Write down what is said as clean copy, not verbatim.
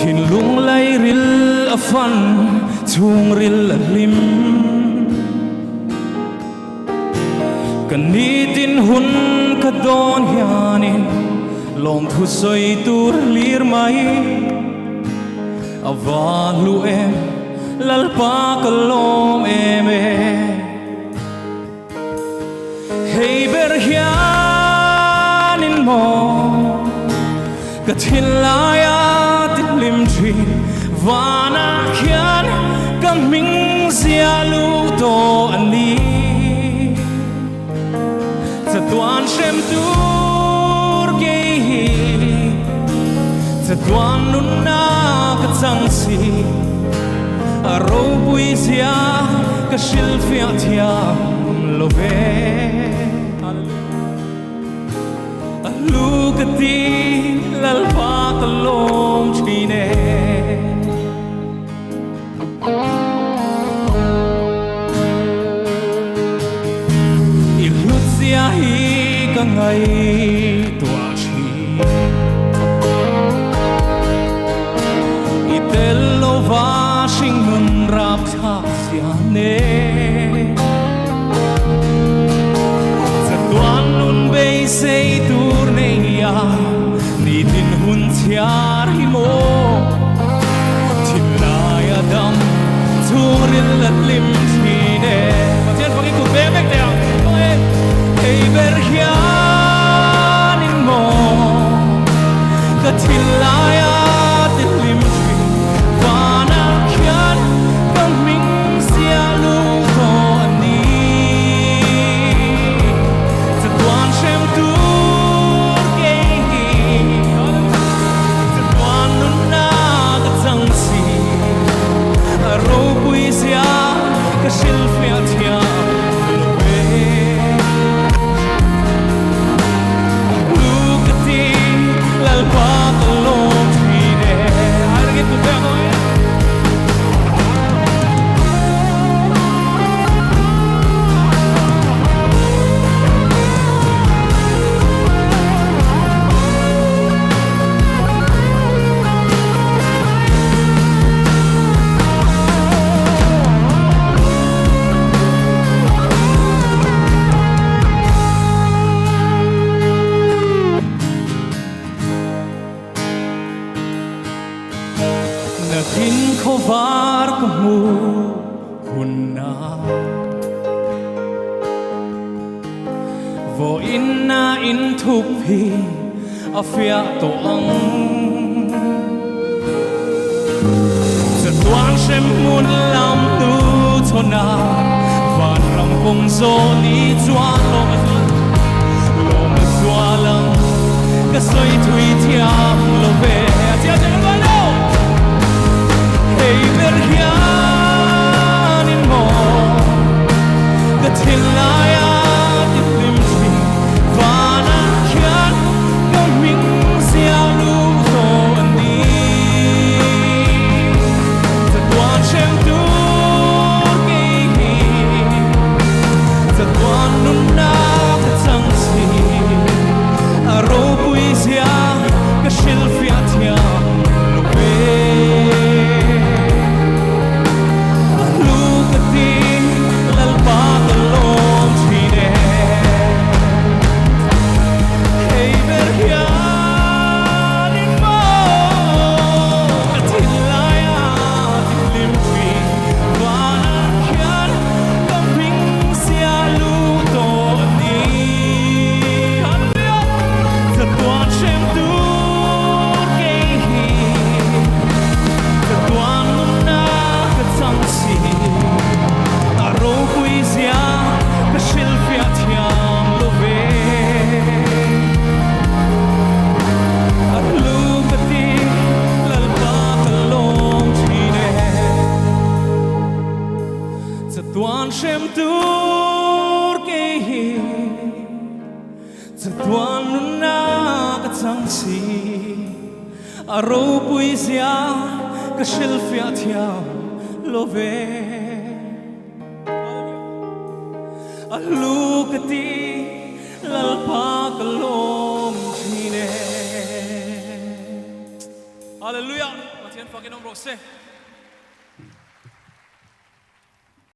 ถิ่นลุงไลริลฟันทุงริลลิมกันนี้ดินหุ่นกระโดนยานินลมทุสอยตูรลีร์ไม่อาวาลูเอมลัลปากลมเอเมเฮเบอร์ยานินโมกะทินลายาติลิมทรีวานาเขียนกังมิงเสียลูโตอันนี้จะตวนเชมตูร์เกฮีจะตวนนุนนากะจังซีอารูปุยเสียกะชิลฟิอาทิยามโลเวลูกตีลัลปากลมชีเนอิลุเสียฮีกังไงตัวชีอิเตลโลวาชิงนุนรับชาเสียเนจะตัวนุนเบยเซตูร์เนียนี่ดินหุ่นเสียริโมทิมลายดำทูริลลัดลิมทีเน่มาเทียนฟังอีกกูเบเบกเดียวเฮ้ยเบอร์ยานิโมกะทิลายดิลิมทีวานาเขียนกังมิงเสียลูโตอันนี้จะตวนเชมตูกะชิลฟิอาทิยามโลเวลูกตีลัลปากลมทีเดอาร์เกตุเตโกเอทินเขาวาร์กมูหุ่นนาโวอินนาอินทุกพีอาเฟียตัวอังจะตวงเชมมุนลำตูทนาวานรำคงโซนีจวนลมสวาลังก็สวยทุยที่อังโลเบเจ้าจะรู้แล้วHey, berkhian in mo, ketilaya di limsi, vana kian kaming sialu to andi, tetuan shem tu kehi, tetuan nuna ketangsi, aro puisia keshil fiatia lobe. Tuan shem tur kehi, tuan nuna katangsi, aro puisia kashil fiatia love, alukati lalpa kalom chine. Alléluia. Matian, fucking nombre 6.